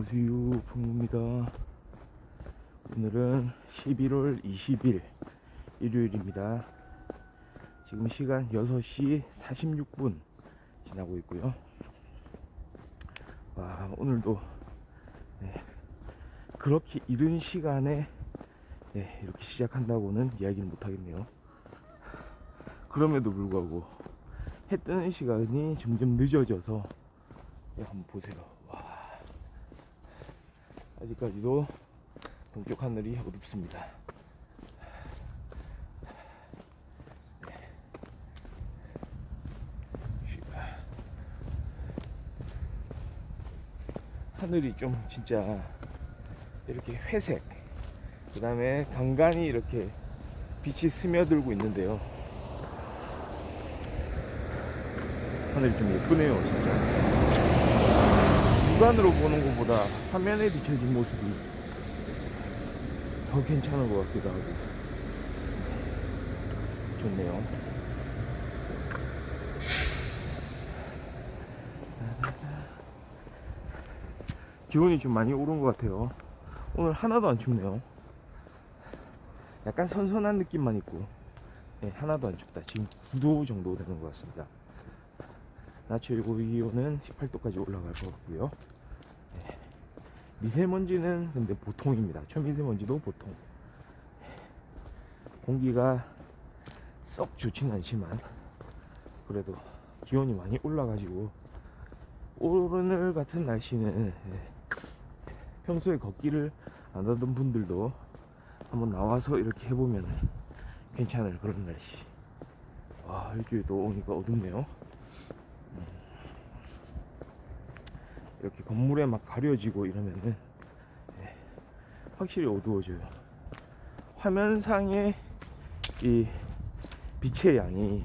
안녕하세요, 풍입니다. 오늘은 11월 20일 일요일입니다. 지금 시간 6시 46분 지나고 있고요. 와, 오늘도 그렇게 이른 시간에 이렇게 시작한다고는 이야기를 못하겠네요. 그럼에도 불구하고 해 뜨는 시간이 점점 늦어져서 한번 보세요. 와, 아직까지도 동쪽 하늘이 어둡습니다. 하늘이 좀 진짜 이렇게 회색, 그 다음에 간간히 이렇게 빛이 스며들고 있는데요. 하늘이 좀 예쁘네요, 진짜. 육안으로 보는 것보다 화면에 비춰진 모습이 더 괜찮은 것 같기도 하고 좋네요. 기온이 좀 많이 오른 것 같아요. 오늘 하나도 안 춥네요. 약간 선선한 느낌만 있고 하나도 안 춥다. 지금 9도 정도 되는 것 같습니다. 낮 최고 기온은 18도까지 올라갈 것 같고요. 미세먼지는 근데 보통입니다. 초미세먼지도 보통. 공기가 썩 좋진 않지만 그래도 기온이 많이 올라가지고 오늘 같은 날씨는 평소에 걷기를 안 하던 분들도 한번 나와서 이렇게 해보면 괜찮을 그런 날씨. 와, 일주일도 오니까 어둡네요. 이렇게 건물에 막 가려지고 이러면은 확실히 어두워져요. 화면상의 이 빛의 양이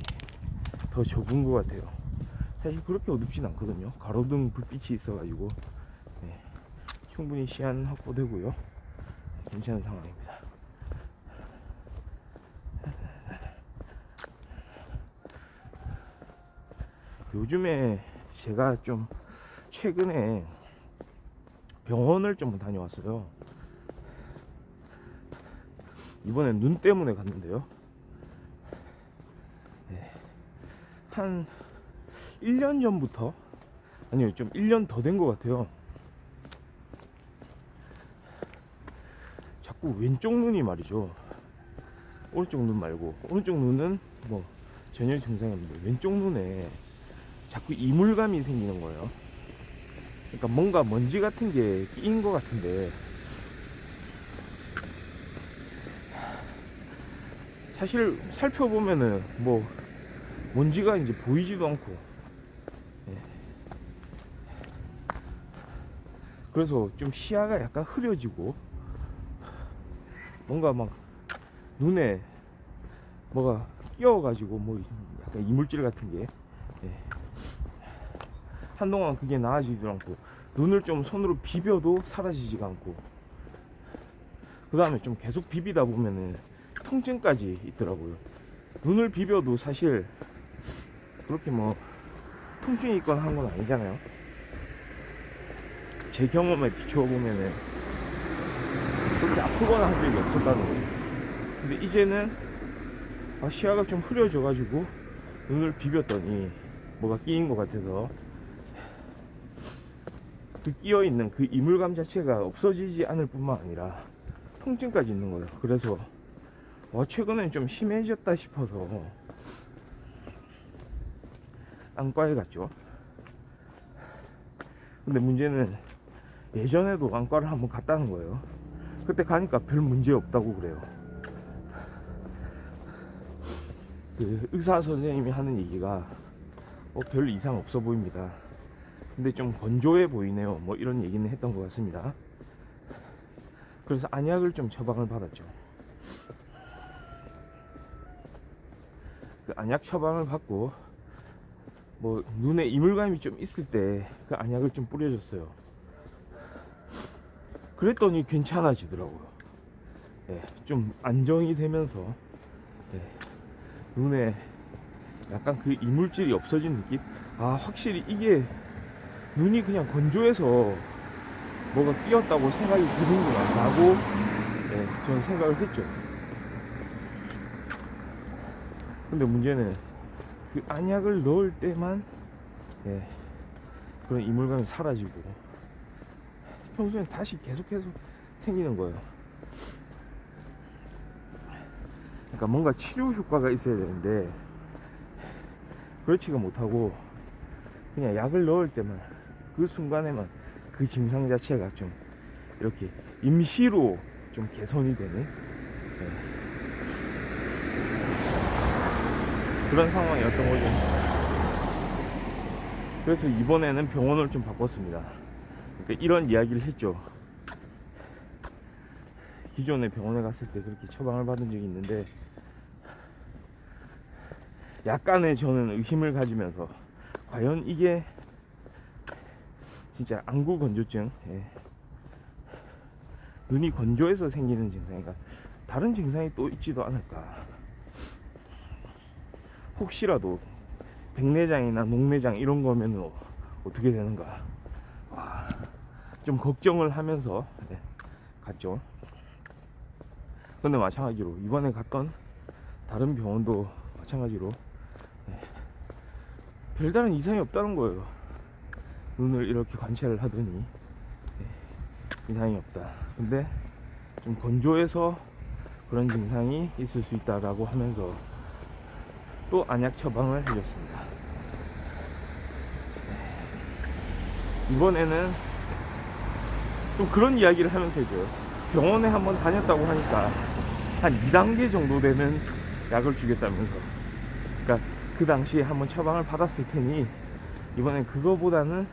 더 적은 것 같아요. 사실 그렇게 어둡진 않거든요. 가로등 불빛이 있어가지고 충분히 시야는 확보되고요. 괜찮은 상황입니다. 요즘에 제가 좀 최근에 병원을 좀 다녀왔어요. 이번엔 눈 때문에 갔는데요. 한 1년 전부터, 아니요, 좀 1년 더 된 것 같아요. 자꾸 왼쪽 눈이 말이죠. 오른쪽 눈 말고, 오른쪽 눈은 뭐 전혀 증상이 없는데 왼쪽 눈에 자꾸 이물감이 생기는 거예요. 그러니까 뭔가 먼지 같은 게 끼인 것 같은데 사실 살펴보면은 뭐 먼지가 이제 보이지도 않고 그래서 좀 시야가 약간 흐려지고 뭔가 막 눈에 뭐가 끼어가지고 뭐 약간 이물질 같은 게 한동안 그게 나아지지도 않고 눈을 좀 손으로 비벼도 사라지지가 않고 그 다음에 좀 계속 비비다 보면은 통증까지 있더라고요. 눈을 비벼도 사실 그렇게 뭐 통증이 있거나 한 건 아니잖아요. 제 경험에 비춰보면은 그렇게 아프거나 한 적이 없었다는 거예요. 근데 이제는 시야가 좀 흐려져 가지고 눈을 비볐더니 뭐가 끼인 것 같아서 그 끼어 있는 그 이물감 자체가 없어지지 않을 뿐만 아니라 통증까지 있는 거예요. 그래서 최근엔 좀 심해졌다 싶어서 안과에 갔죠. 근데 문제는 예전에도 안과를 한번 갔다는 거예요. 그때 가니까 별 문제 없다고 그래요. 그 의사 선생님이 하는 얘기가 별 이상 없어 보입니다. 근데 좀 건조해 보이네요. 뭐 이런 얘기는 했던 것 같습니다. 그래서 안약을 좀 처방을 받았죠. 그 안약 처방을 받고 뭐 눈에 이물감이 좀 있을 때 그 안약을 좀 뿌려줬어요. 그랬더니 괜찮아지더라고요. 좀 안정이 되면서 눈에 약간 그 이물질이 없어진 느낌? 확실히 이게 눈이 그냥 건조해서 뭐가 끼었다고 생각이 드는구나 라고 저는 생각을 했죠. 근데 문제는 그 안약을 넣을 때만 그런 이물감이 사라지고 평소엔 다시 계속해서 생기는 거예요. 그러니까 뭔가 치료 효과가 있어야 되는데 그렇지가 못하고 그냥 약을 넣을 때만 그 순간에만 그 증상 자체가 좀 이렇게 임시로 좀 개선이 되는 그런 상황이었던 거죠. 그래서 이번에는 병원을 좀 바꿨습니다. 그러니까 이런 이야기를 했죠. 기존에 병원에 갔을 때 그렇게 처방을 받은 적이 있는데 약간의 저는 의심을 가지면서 과연 이게 진짜 안구 건조증, 눈이 건조해서 생기는 증상인가, 다른 증상이 또 있지도 않을까, 혹시라도 백내장이나 녹내장 이런 거면 어떻게 되는가, 좀 걱정을 하면서 갔죠. 근데 마찬가지로 이번에 갔던 다른 병원도 마찬가지로 별다른 이상이 없다는 거예요. 눈을 이렇게 관찰을 하더니 이상이 없다. 근데 좀 건조해서 그런 증상이 있을 수 있다라고 하면서 또 안약 처방을 해줬습니다. 이번에는 좀 그런 이야기를 하면서 해줘요. 병원에 한번 다녔다고 하니까 한 2단계 정도 되는 약을 주겠다면서, 그러니까 그 당시에 한번 처방을 받았을 테니 이번엔 그거보다는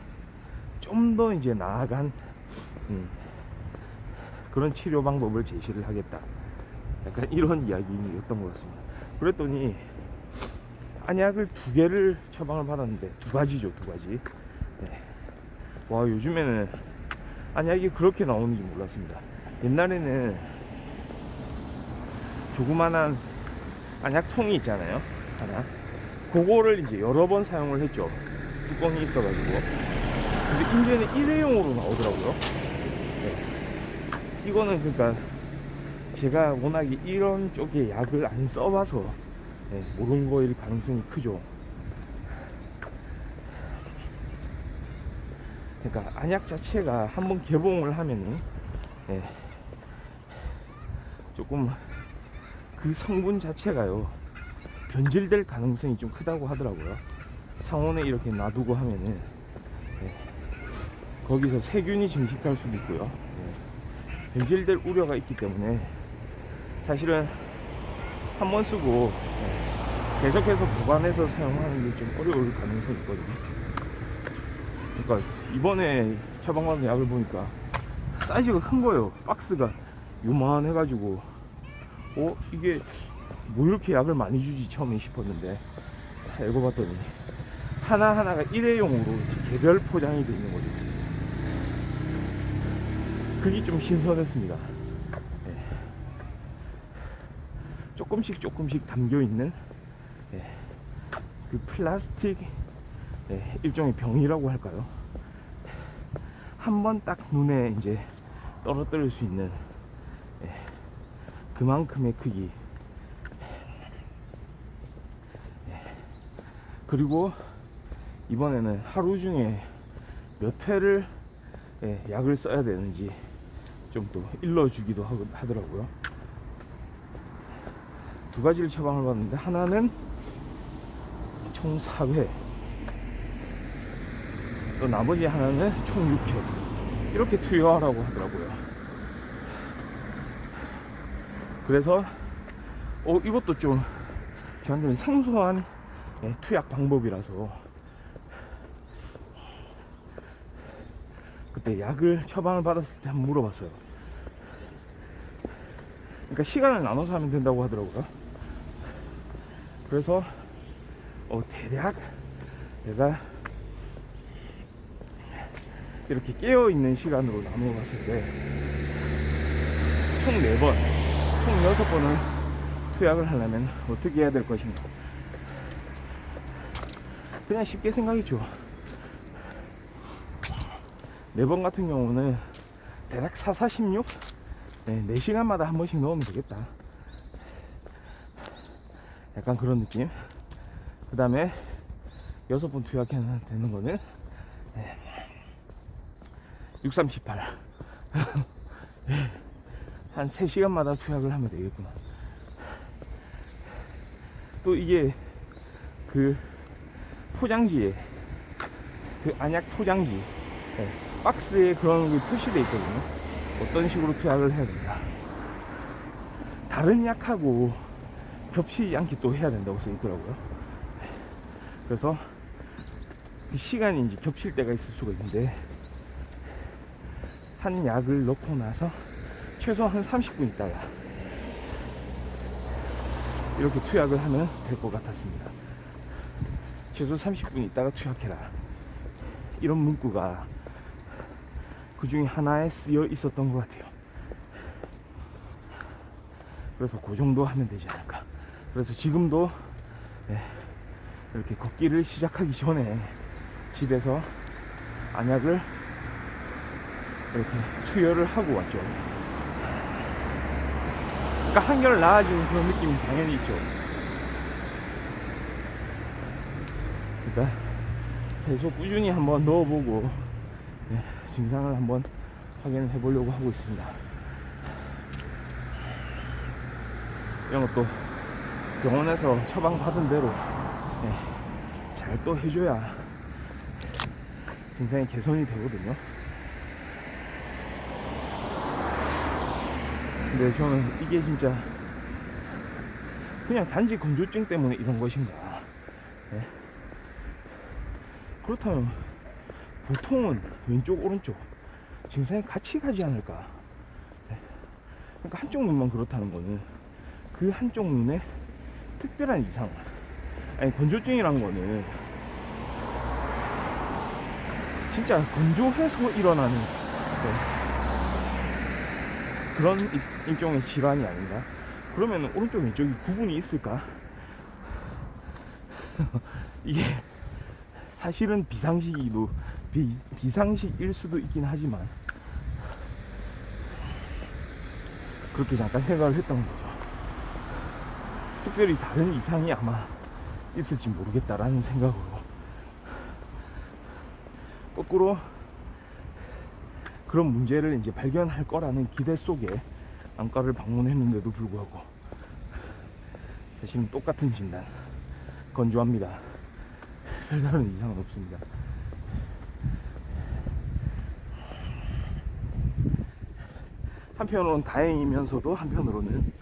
좀 더 이제 나아간 그런 치료 방법을 제시를 하겠다, 약간 이런 이야기였던 것 같습니다. 그랬더니 안약을 2개를 처방을 받았는데 2가지죠, 2가지. 와, 요즘에는 안약이 그렇게 나오는지 몰랐습니다. 옛날에는 조그만한 안약통이 있잖아요, 하나. 그거를 이제 여러 번 사용을 했죠, 뚜껑이 있어가지고. 근데 이제는 일회용으로 나오더라고요. 이거는 그러니까 제가 워낙에 이런 쪽에 약을 안 써봐서 모르는 거일 가능성이 크죠. 그러니까 안약 자체가 한번 개봉을 하면은 조금 그 성분 자체가요 변질될 가능성이 좀 크다고 하더라고요. 상온에 이렇게 놔두고 하면은 거기서 세균이 증식할 수도 있고요. 변질될 우려가 있기 때문에 사실은 한번 쓰고 계속해서 보관해서 사용하는 게 좀 어려울 가능성이 있거든요. 그러니까 이번에 처방받은 약을 보니까 사이즈가 큰 거예요. 박스가 요만해가지고 이게 뭐 이렇게 약을 많이 주지 처음에 싶었는데 읽어봤더니 하나하나가 일회용으로 개별 포장이 되어 있는 거죠. 그게 좀 신선했습니다. 조금씩 담겨있는 그 플라스틱 일종의 병이라고 할까요? 한번 딱 눈에 이제 떨어뜨릴 수 있는 그만큼의 크기. 그리고 이번에는 하루 중에 몇 회를 약을 써야 되는지 좀 또 일러주기도 하더라고요. 2가지를 처방을 받는데 하나는 총 4회, 또 나머지 하나는 총 6회 이렇게 투여하라고 하더라고요. 그래서 이것도 좀 저한테는 생소한 투약 방법이라서 그때 약을 처방을 받았을 때 한번 물어봤어요. 그러니까 시간을 나눠서 하면 된다고 하더라고요. 그래서 대략 내가 이렇게 깨어있는 시간으로 나눠 봤을 때 총 4번, 총 6번을 투약을 하려면 어떻게 해야 될 것인가. 그냥 쉽게 생각했죠. 4번 같은 경우는 대략 4416? 네, 4시간마다 한 번씩 넣으면 되겠다. 약간 그런 느낌. 그 다음에 6번 투약해야 되는 거는 6318. 한 3시간마다 투약을 하면 되겠구나. 또 이게 그 포장지에, 그 안약 포장지 박스에 그런 게 표시되어 있거든요. 어떤 식으로 투약을 해야 된다, 다른 약하고 겹치지 않게 또 해야 된다고 써 있더라고요. 그래서 그 시간이 이제 겹칠 때가 있을 수가 있는데, 한 약을 넣고 나서 최소 한 30분 있다가 이렇게 투약을 하면 될 것 같았습니다. 최소 30분 있다가 투약해라, 이런 문구가 그 중에 하나에 쓰여 있었던 것 같아요. 그래서 그 정도 하면 되지 않을까. 그래서 지금도 이렇게 걷기를 시작하기 전에 집에서 안약을 이렇게 투여를 하고 왔죠. 그러니까 한결 나아지는 그런 느낌이 당연히 있죠. 그러니까 계속 꾸준히 한번 넣어보고 증상을 한번 확인을 해보려고 하고 있습니다. 이런 것도 병원에서 처방받은 대로 잘 또 해줘야 증상이 개선이 되거든요. 근데 저는 이게 진짜 그냥 단지 건조증 때문에 이런 것인가, 그렇다면 보통은 왼쪽 오른쪽 증상이 같이 가지 않을까. 그러니까 한쪽 눈만 그렇다는 거는 그 한쪽 눈에 특별한 이상, 아니 건조증이란 거는 진짜 건조해서 일어나는 그런 일종의 질환이 아닌가. 그러면 오른쪽 왼쪽이 구분이 있을까? 이게 사실은 비상식일 수도 있긴 하지만 그렇게 잠깐 생각을 했던 거죠. 특별히 다른 이상이 아마 있을지 모르겠다라는 생각으로 거꾸로 그런 문제를 이제 발견할 거라는 기대 속에 안과를 방문했는데도 불구하고 사실은 똑같은 진단, 건조합니다, 별다른 이상은 없습니다. 한편으로는 다행이면서도 한편으로는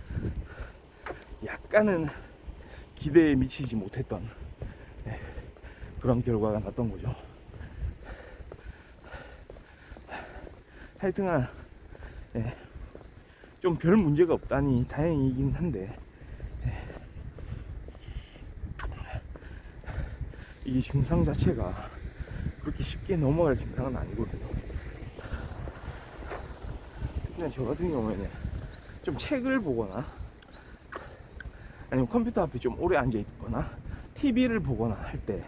약간은 기대에 미치지 못했던 그런 결과가 났던 거죠. 하여튼간 좀 별 문제가 없다니 다행이긴 한데, 이 증상 자체가 그렇게 쉽게 넘어갈 증상은 아니거든요. 특히나 저 같은 경우에는 좀 책을 보거나 아니면 컴퓨터 앞에 좀 오래 앉아 있거나 TV를 보거나 할 때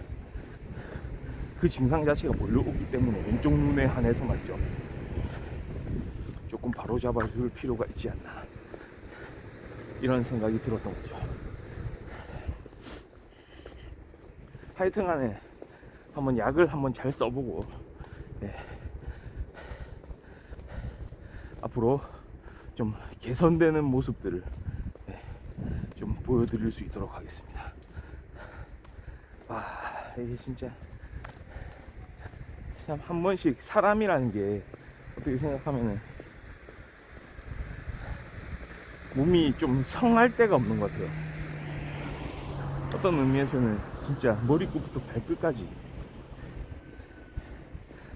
그 증상 자체가 몰려오기 때문에 왼쪽 눈에 한해서 맞죠. 조금 바로 잡아줄 필요가 있지 않나, 이런 생각이 들었던 거죠. 하여튼간에 한번 약을 한번 잘 써보고 앞으로 좀 개선되는 모습들을 좀 보여드릴 수 있도록 하겠습니다. 이게 진짜 참 한 번씩 사람이라는 게 어떻게 생각하면은 몸이 좀 성할 데가 없는 것 같아요. 어떤 의미에서는 진짜 머리끝부터 발끝까지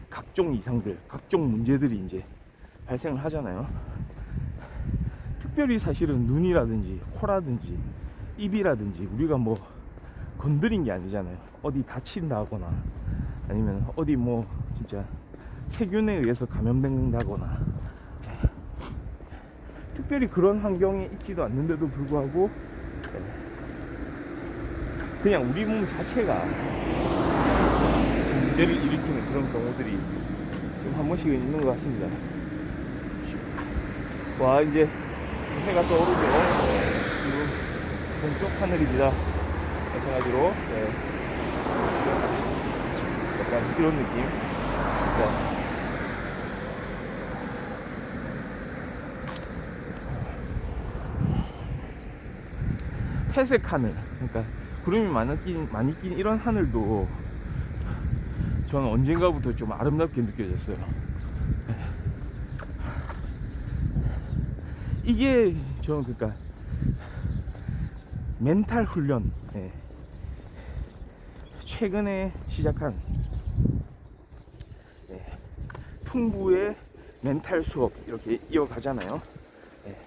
각종 이상들, 각종 문제들이 이제 발생을 하잖아요. 특별히 사실은 눈이라든지 코라든지 입이라든지 우리가 뭐 건드린 게 아니잖아요. 어디 다친다거나 아니면 어디 뭐 진짜 세균에 의해서 감염된다거나 특별히 그런 환경에 있지도 않는데도 불구하고 그냥 우리 몸 자체가 문제를 일으키는 그런 경우들이 좀 한 번씩은 있는 것 같습니다. 와, 이제 해가 떠오르죠. 지금 동쪽 하늘입니다. 마찬가지로. 네. 약간 이런 느낌. 자. 회색 하늘, 그러니까 구름이 많이 낀 이런 하늘도 저는 언젠가부터 좀 아름답게 느껴졌어요. 이게 저는 그러니까 멘탈 훈련, 예. 최근에 시작한, 예. 풍부의 멘탈 수업 이렇게 이어가잖아요. 예.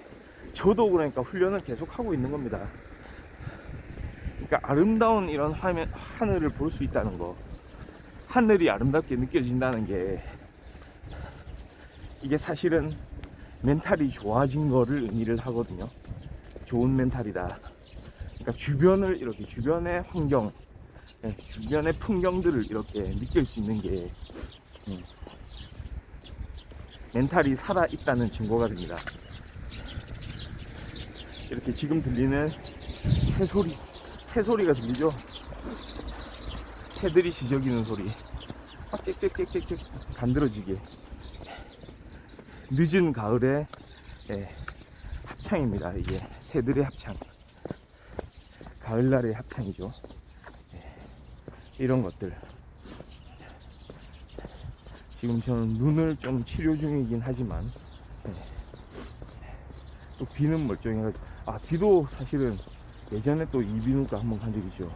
저도 그러니까 훈련을 계속 하고 있는 겁니다. 그러니까 아름다운 이런 하늘을 볼 수 있다는 거, 하늘이 아름답게 느껴진다는 게, 이게 사실은 멘탈이 좋아진 거를 의미를 하거든요. 좋은 멘탈이다. 그러니까 주변을 이렇게, 주변의 환경, 주변의 풍경들을 이렇게 느낄 수 있는 게 멘탈이 살아있다는 증거가 됩니다. 이렇게 지금 들리는 새소리가 들리죠? 새들이 지저귀는 소리, 막 짹짹짹짹 간드러지게. 늦은 가을의 합창입니다. 이게 새들의 합창, 가을날의 합창이죠. 이런 것들. 지금 저는 눈을 좀 치료 중이긴 하지만 또 귀는 멀쩡해가지고, 귀도 사실은 예전에 또 이비인후과 한번 간 적이 있죠.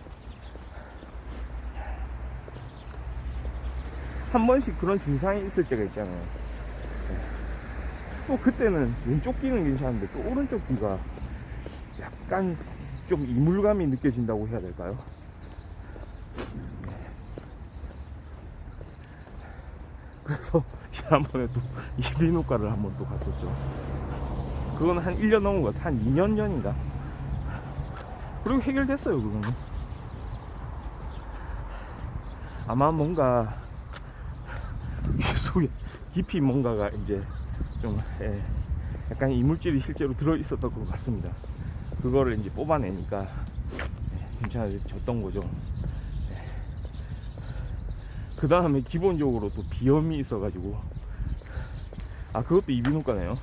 한 번씩 그런 증상이 있을 때가 있잖아요. 또 그때는 왼쪽 귀는 괜찮은데 또 오른쪽 귀가 약간 좀 이물감이 느껴진다고 해야 될까요? 그래서 지난번에 또 이비인후과를 한번 또 갔었죠. 그건 한 1년 넘은 것 같아. 한 2년 전인가. 그리고 해결됐어요. 그거는 아마 뭔가 귀 속에 깊이 뭔가가 이제 좀 약간 이물질이 실제로 들어 있었던 것 같습니다. 그거를 이제 뽑아내니까 괜찮아졌던 거죠. 그 다음에 기본적으로 또 비염이 있어가지고, 그것도 이비인후과네요.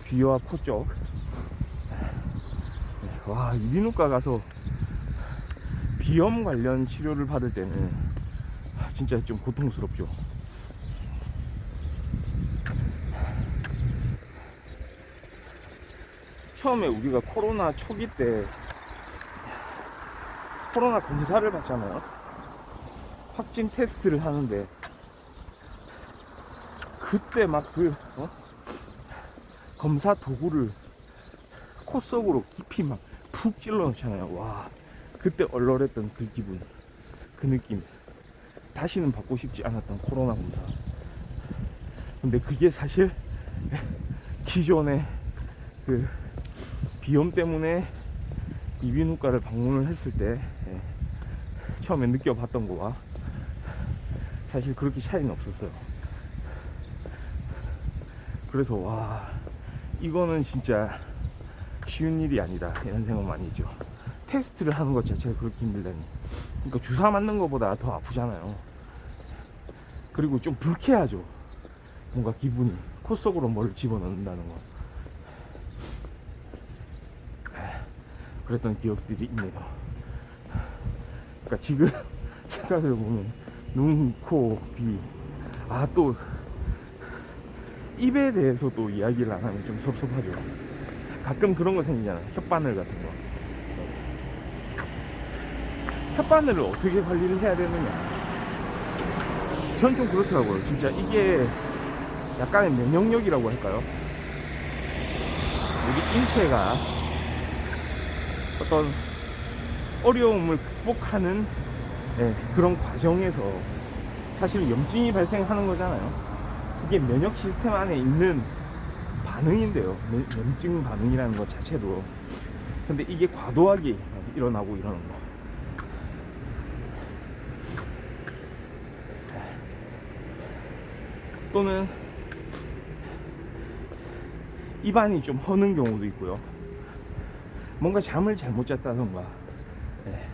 귀와 코 쪽. 와, 이비인후과 가서 비염 관련 치료를 받을 때는 진짜 좀 고통스럽죠. 처음에 우리가 코로나 초기 때 코로나 검사를 받잖아요. 확진 테스트를 하는데 그때 막 검사 도구를 코 속으로 깊이 막 푹 찔러 넣잖아요. 와, 그때 얼얼했던 그 기분, 그 느낌, 다시는 받고 싶지 않았던 코로나 검사. 근데 그게 사실 기존에 그 비염 때문에 이비인후과를 방문을 했을 때 처음에 느껴봤던 거와 사실 그렇게 차이는 없었어요. 그래서 와, 이거는 진짜 쉬운 일이 아니다 이런 생각 많이 했죠. 테스트를 하는 것 자체가 그렇게 힘들다니. 그러니까 주사 맞는 것보다 더 아프잖아요. 그리고 좀 불쾌하죠. 뭔가 기분이, 코 속으로 뭘 집어넣는다는 거. 그랬던 기억들이 있네요. 그러니까 지금 생각해보면 눈, 코, 귀, 또 입에 대해서 또 이야기를 안 하면 좀 섭섭하죠. 가끔 그런 거 생기잖아요. 혓바늘 같은 거. 혓바늘을 어떻게 관리를 해야 되느냐. 전 좀 그렇더라고요. 진짜 이게 약간의 면역력이라고 할까요? 우리 인체가 어떤 어려움을 극복하는 그런 과정에서 사실 염증이 발생하는 거잖아요. 그게 면역 시스템 안에 있는 반응인데요. 염증 반응이라는 것 자체도. 근데 이게 과도하게 일어나고 이러는 거. 또는 입안이 좀 허는 경우도 있고요. 뭔가 잠을 잘못 잤다던가, 예,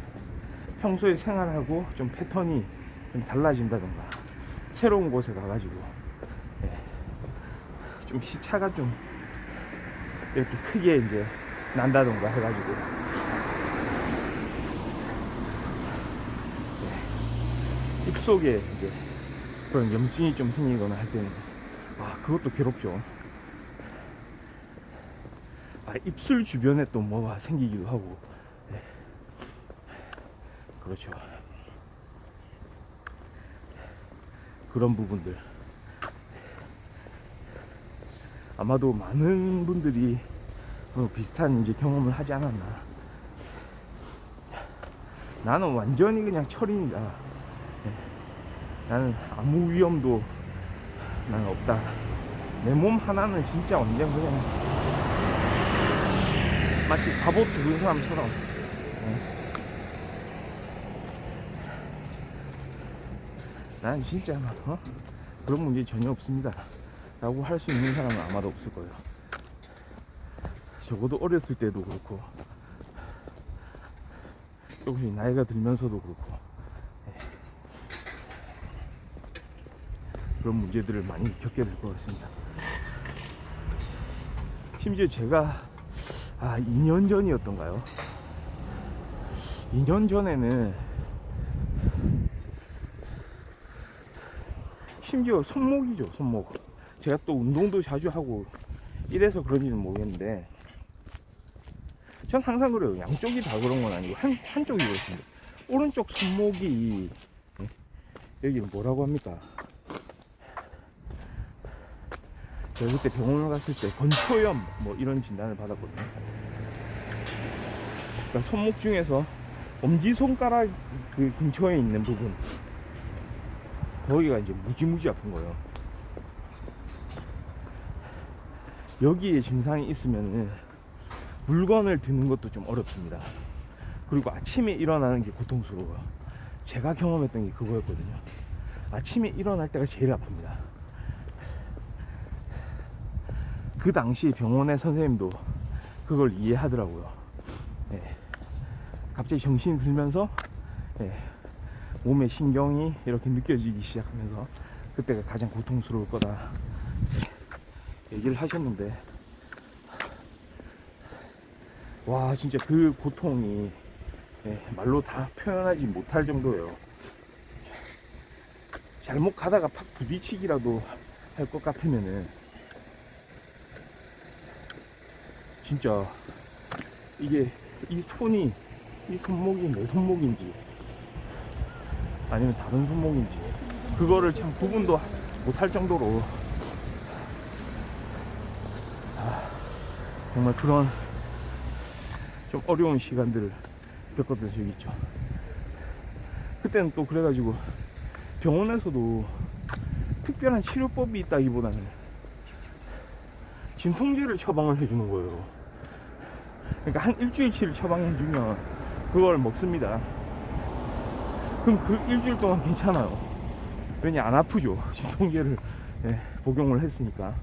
평소에 생활하고 좀 패턴이 좀 달라진다던가, 새로운 곳에 가가지고, 예, 좀 시차가 좀 이렇게 크게 이제 난다던가 해가지고, 예, 입속에 이제 그런 염증이 좀 생기거나 할 때는, 아, 그것도 괴롭죠. 아, 입술 주변에 또 뭐가 생기기도 하고, 예, 그렇죠. 그런 부분들 아마도 많은 분들이 비슷한 이제 경험을 하지 않았나. 나는 완전히 그냥 철인이다. 예, 나는 아무 위험도 나는 없다. 내 몸 하나는 진짜 완전 그냥 마치 갑옷 두른 사람처럼, 예, 난 진짜 그런 문제 전혀 없습니다 라고 할 수 있는 사람은 아마도 없을 거예요. 적어도 어렸을 때도 그렇고 조금씩 나이가 들면서도 그렇고, 예, 그런 문제들을 많이 겪게 될 것 같습니다. 심지어 제가 2년 전이었던가요? 2년 전에는 심지어 손목이죠, 손목. 제가 또 운동도 자주 하고 이래서 그런지는 모르겠는데, 전 항상 그래요. 양쪽이 다 그런 건 아니고 한쪽이 그렇습니다. 오른쪽 손목이, 예, 여기 뭐라고 합니까? 제가 그때 병원을 갔을 때 건초염 뭐 이런 진단을 받았거든요. 그러니까 손목 중에서 엄지손가락 그 근처에 있는 부분, 거기가 이제 무지무지 아픈 거예요. 여기에 증상이 있으면은 물건을 드는 것도 좀 어렵습니다. 그리고 아침에 일어나는 게 고통스러워요. 제가 경험했던 게 그거였거든요. 아침에 일어날 때가 제일 아픕니다. 그 당시 병원의 선생님도 그걸 이해하더라고요. 예, 갑자기 정신이 들면서, 예, 몸의 신경이 이렇게 느껴지기 시작하면서 그때가 가장 고통스러울 거다, 예, 얘기를 하셨는데, 와, 진짜 그 고통이, 예, 말로 다 표현하지 못할 정도예요. 잘못 가다가 팍 부딪히기라도 할 것 같으면은 진짜 이게 이 손목이 내 손목인지 아니면 다른 손목인지 그거를 참 구분도 못할 정도로, 정말 그런 좀 어려운 시간들을 겪었던 적이 있죠. 그때는 또 그래가지고 병원에서도 특별한 치료법이 있다기보다는 진통제를 처방을 해주는 거예요. 그러니까 한 일주일치를 처방해주면 그걸 먹습니다. 그럼 그 일주일 동안 괜찮아요. 왜냐, 안 아프죠. 진통제를, 예, 복용을 했으니까.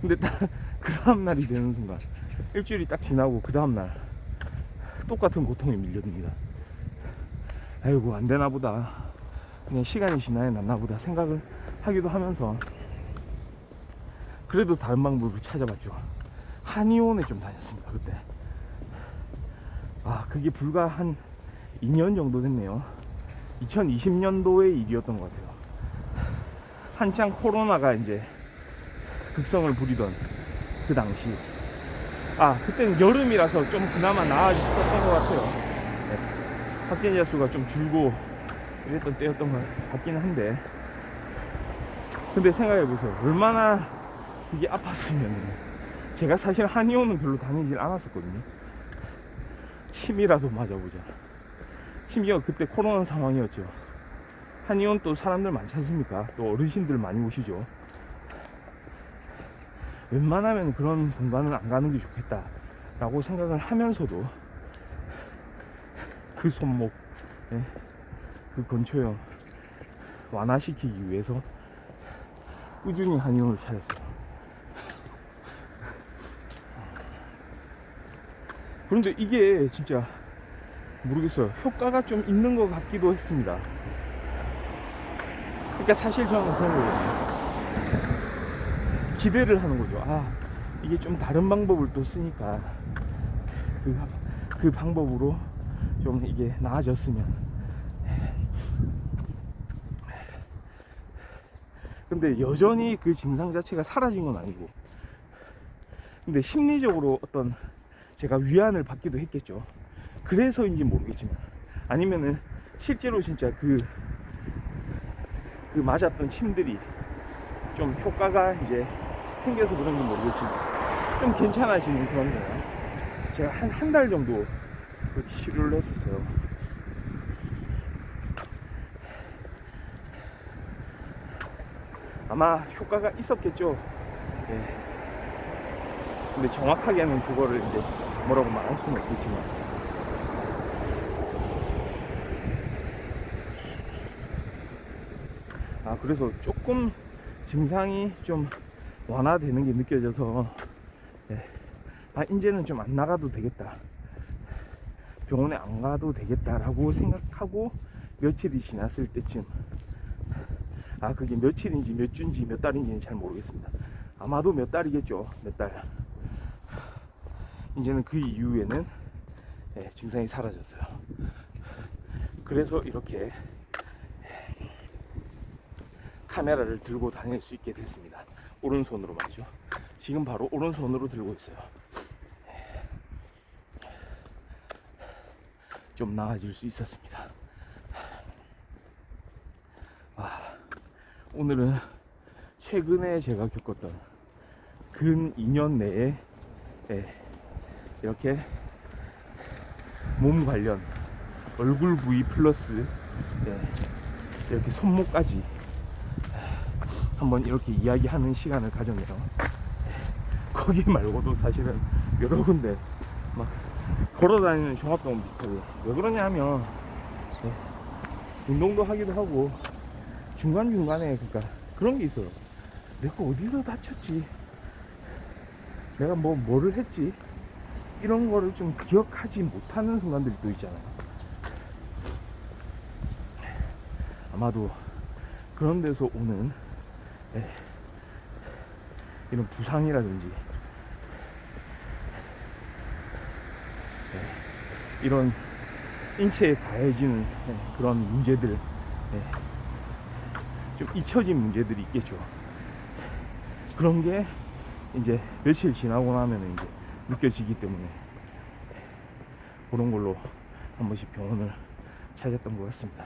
근데 딱 그 다음날이 되는 순간, 일주일이 딱 지나고 그 다음날 똑같은 고통이 밀려듭니다. 아이고, 안 되나 보다, 그냥 시간이 지나야 낫나 보다 생각을 하기도 하면서 그래도 다른 방법을 찾아봤죠. 한의원에 좀 다녔습니다. 그때 그게 불과 한 2년 정도 됐네요. 2020년도의 일이었던 것 같아요. 한창 코로나가 이제 극성을 부리던 그 당시, 그때는 여름이라서 좀 그나마 나아졌었던 것 같아요. 네. 확진자 수가 좀 줄고 이랬던 때였던 것 같긴 한데, 근데 생각해보세요. 얼마나 이게 아팠으면. 제가 사실 한의원은 별로 다니질 않았었거든요. 침이라도 맞아보자. 심지어 그때 코로나 상황이었죠. 한의원 또 사람들 많지 않습니까? 또 어르신들 많이 오시죠. 웬만하면 그런 공간은 안 가는 게 좋겠다 라고 생각을 하면서도 그 손목, 네, 그 건초염 완화시키기 위해서 꾸준히 한의원을 찾았어요. 그런데 이게 진짜 모르겠어요. 효과가 좀 있는 것 같기도 했습니다. 그러니까 사실 저는 그런 거예요. 기대를 하는 거죠. 아, 이게 좀 다른 방법을 또 쓰니까 그 방법으로 좀 이게 나아졌으면. 근데 여전히 그 증상 자체가 사라진 건 아니고, 근데 심리적으로 어떤 제가 위안을 받기도 했겠죠. 그래서인지 모르겠지만, 아니면은 실제로 진짜 그 맞았던 침들이 좀 효과가 이제 생겨서 그런지 모르겠지만 좀 괜찮아지는 그런 거예요. 제가 한 달 정도 그렇게 치료를 했었어요. 아마 효과가 있었겠죠. 네. 근데 정확하게는 그거를 이제 뭐라고 말할 수는 없겠지만, 그래서 조금 증상이 좀 완화되는 게 느껴져서, 네. 이제는 좀 안 나가도 되겠다, 병원에 안 가도 되겠다라고 생각하고 며칠이 지났을 때쯤, 그게 며칠인지 몇 주인지 몇 달인지는 잘 모르겠습니다. 아마도 몇 달이겠죠. 몇 달. 이제는 그 이후에는 증상이 사라졌어요. 그래서 이렇게 카메라를 들고 다닐 수 있게 됐습니다. 오른손으로 말이죠. 지금 바로 오른손으로 들고 있어요. 좀 나아질 수 있었습니다. 오늘은 최근에 제가 겪었던 근 2년 내에 이렇게 몸 관련 얼굴 부위 플러스 이렇게 손목까지 한번 이렇게 이야기하는 시간을 가졌네요. 거기 말고도 사실은 여러 군데 막 걸어다니는 종합병원 비슷하게. 왜 그러냐 하면 운동도 하기도 하고 중간중간에 그러니까 그런 게 있어요. 내가 어디서 다쳤지, 내가 뭐를 했지, 이런 거를 좀 기억하지 못하는 순간들이 또 있잖아요. 아마도 그런 데서 오는 이런 부상이라든지 이런 인체에 가해지는 그런 문제들, 좀 잊혀진 문제들이 있겠죠. 그런 게 이제 며칠 지나고 나면 이제 느껴지기 때문에 그런 걸로 한 번씩 병원을 찾았던 것 같습니다.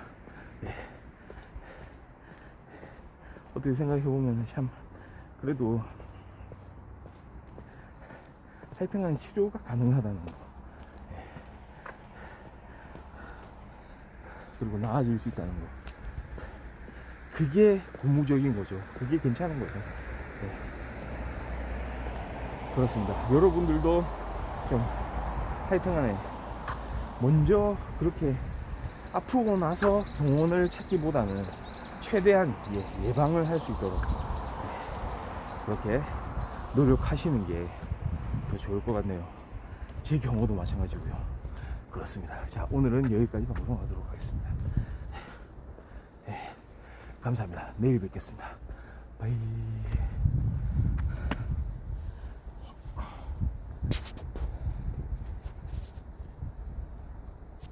어떻게 생각해보면 참 그래도 하여튼간 치료가 가능하다는 거, 그리고 나아질 수 있다는 거, 그게 고무적인 거죠. 그게 괜찮은 거죠. 그렇습니다. 여러분들도 좀 하여튼간에 먼저 그렇게 아프고 나서 병원을 찾기보다는 최대한 예방을 할 수 있도록 그렇게 노력하시는 게 더 좋을 것 같네요. 제 경우도 마찬가지고요. 그렇습니다. 자, 오늘은 여기까지 방송하도록 하겠습니다. 감사합니다. 내일 뵙겠습니다. 바이.